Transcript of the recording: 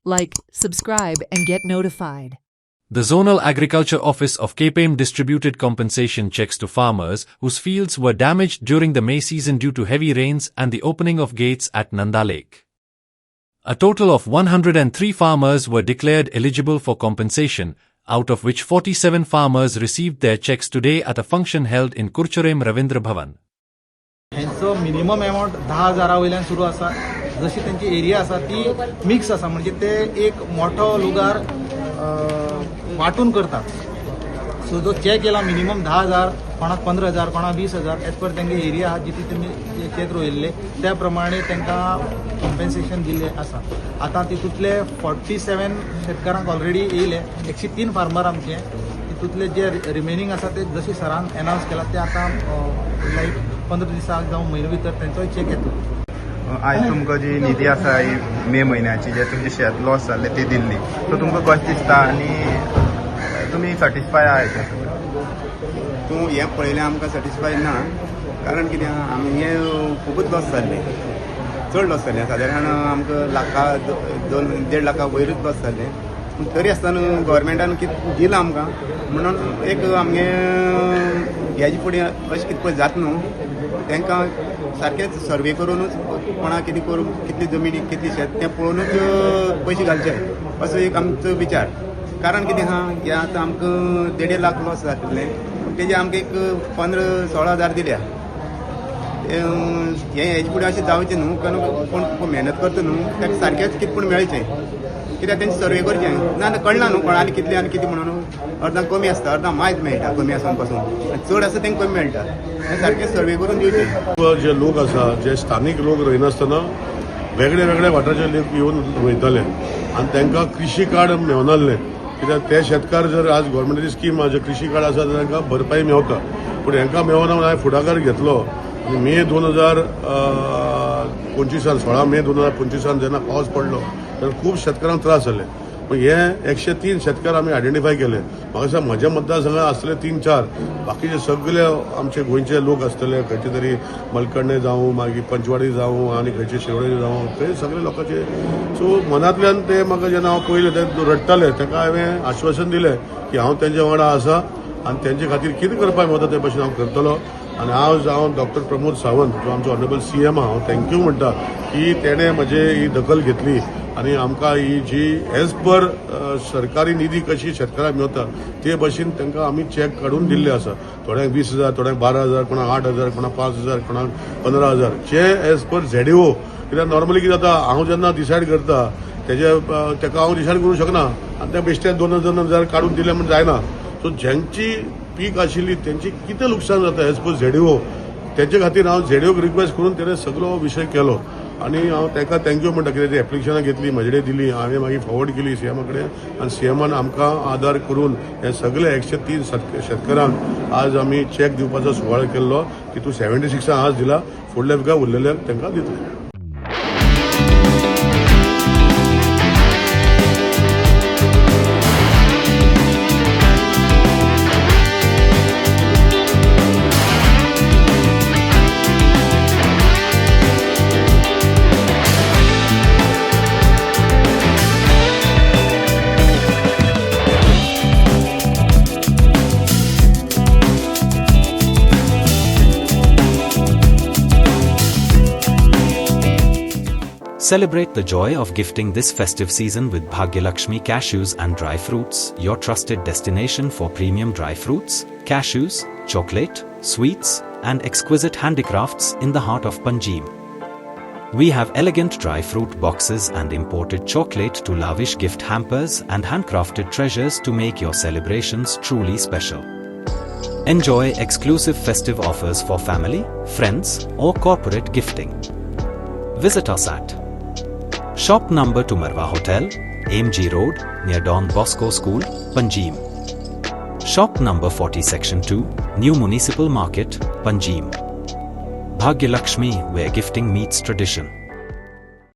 Like, subscribe, and get notified. The Zonal Agriculture Office of KPM distributed compensation checks to farmers whose fields were damaged during the May season due to heavy rains and the opening of gates at Nanda Lake. A total of 103 farmers were declared eligible for compensation, out of which 47 farmers received their checks today at a function held in Kurcharem Ravindra Bhavan. ह्यांचो minimum amount 10,000 वयल्यान सुरू आसा. जशी त्यांची area आसा ती mix आसा, म्हणजे ते एक मोठो लुगार वाटून करतात. सो जो चेक केला मिनिमम 10,000, कोणाक 15,000, कोणाक 20,000 एज पर तेंगे एरिया आहा जिथे तेमी शेत रोयल्ले त्या प्रमाणे तांकां कॉम्पेन्सेशन दिल्लें आसा. आतां तितूंतले 47 शेतकारांक ऑलरेडी येयले. 103 फार्मर आमचे. तितूंतले जे रिमेनिंग आसा ते जशी सरान अनाउन्स केला ते आतां लायक 15 दिसांक जावं म्हयने भितर तेंचोय चेक येतलो. आज तुमकां जी निधी आसा ही मे म्हयन्याची जे तुमचे शेत लॉस जाल्ले ती दिल्ली, सो तुमकां कशें दिसता आनी तुमी सॅटिस्फाय आहा हेचे? तूं हें पळयलें आमकां सॅटिस्फाय ना, कारण कितें आमी हें खूबच लॉस जाल्लें, चड लॉस जाल्लें. सादारण आमकां लाखा 2.5 लाखा वयरूच लॉस जाल्लें. पूण तरी आसतना गव्हर्मेंटान कितें दिलां आमकां म्हणून एक आमगे हेजे फुडें अशें कितें पळय जाता न्हू, तांकां सारकेंच सर्वे करूनच कोणाक कितें करून कितली जमिनी कितली शेत तें पळोवनूच पयशे घालचे असो एक आमचो विचार. कारण कितें आहा, हें आतां आमकां 1.5 लाख लॉस जातलें, तेजे आमकां एक 15-16 हजार दिल्या. हेजे फुडें अशें जावचें न्हू, कारण कोण मेहनत करता न्हू ताका सारकेंच कितें पूण मेळचें. कित्याक तेंचे सर्वे करचें ना कळना न्हू कोणाली कितले आनी कितें म्हणून. अर्दांक कमी आसता, अर्दांक मायज मेळटा कमी आसून पासून, चड आसा तेंकां कमी मेळटा. हें सारकें सर्वे करून दिवचें. जे लोक आसा जे स्थानीक लोक रोयनासतना वेगळे वेगळे वाठाराचे लोक येवन रोयताले आनी तांकां कृषी कार्ड मेळनासलें. कित्याक ते शेतकार जर आज गव्हर्मेंटाची स्कीम आहा जे कृषी कार्ड आसा जाल्यार तांकां भरपाई मेळटा, पूण हांकां मेळना म्हणून हांवें फुडाकार घेतलो. आनी मे 2025 16 मे 2025 जेन्ना पावस पडलो तेन्ना खूब शेतकारांक त्रास जाले. पण हे 103 शेतकार आमी आयडेंटिफाय केले. म्हाका दिसता म्हज्या मतदारसंघात आसतले 3-4, बाकीचे सगळे आमचे गोंयचे लोक आसतले, खंयचे तरी मलकर्णे जावं मागीर पंचवाडी जावं आनी खंयचे शेवळे जावं, ते सगळे लोकांचे. सो मनांतल्यान ते म्हाका जेन्ना हांव पयलें ते रडटाले ताका हांवें आश्वासन दिलें की हांव तेंच्या वांगडा आसा आनी तेंचे खातीर कितें करपाक मेळटा ते भाशेन हांव करतलो. आनी हांव डॉक्टर प्रमोद सावंत जो आमचो ऑनरेबल CM आहा हांव थँक्यू म्हणटा की तेणें म्हजे ही दखल घेतली आनी आमकां ही जी एज पर सरकारी निधी कशी शेतकारांक मेळटा ते भाशेन तांकां आमी चॅक काडून दिल्ले आसा. थोड्यांक 20,000, थोड्यांक 12,000, कोणाक 8,000, कोणाक 5,000, कोणाक 15,000 जे एज पर ZDO. कित्याक नॉर्मली कितें जाता, हांव जेन्ना डिसायड करता ताका हांव डिसायड करूंक शकना आनी त्या बेश्टे 2,000 काडून दिले म्हण जायना. सो ज्यांची पीक आशिल्ली त्यांची कितें लुकसाण जाता एज पर ZDO तेचे खातीर हांव ZDOक रिक्वेस्ट करून तेणें सगळो विशय केलो आनी हांव ताका थँक्यू म्हणटा. कित्याक ती एप्लिकेशनां घेतली म्हजे कडेन दिली, हांवें मागीर फॉरवर्ड केली CM कडेन आनी CMन आमकां आदार करून हे सगळे 103 शेतकारांक आज आमी चॅक दिवपाचो सुवाळो केल्लो. तितून 76 आज दिला, फुडल्या विका उरलेल्यांक तांकां दितले. Celebrate the joy of gifting this festive season with Bhagyalakshmi Cashews and Dry Fruits, your trusted destination for premium dry fruits, cashews, chocolate, sweets, and exquisite handicrafts in the heart of Panjim. We have elegant dry fruit boxes and imported chocolate to lavish gift hampers and handcrafted treasures to make your celebrations truly special. Enjoy exclusive festive offers for family, friends, or corporate gifting. Visit us at Shop number to Marwa Hotel, AMG Road, near Don Bosco School, Panjim. Shop number 40 Section 2, New Municipal Market, Panjim. Bhagyalakshmi, where gifting meets tradition.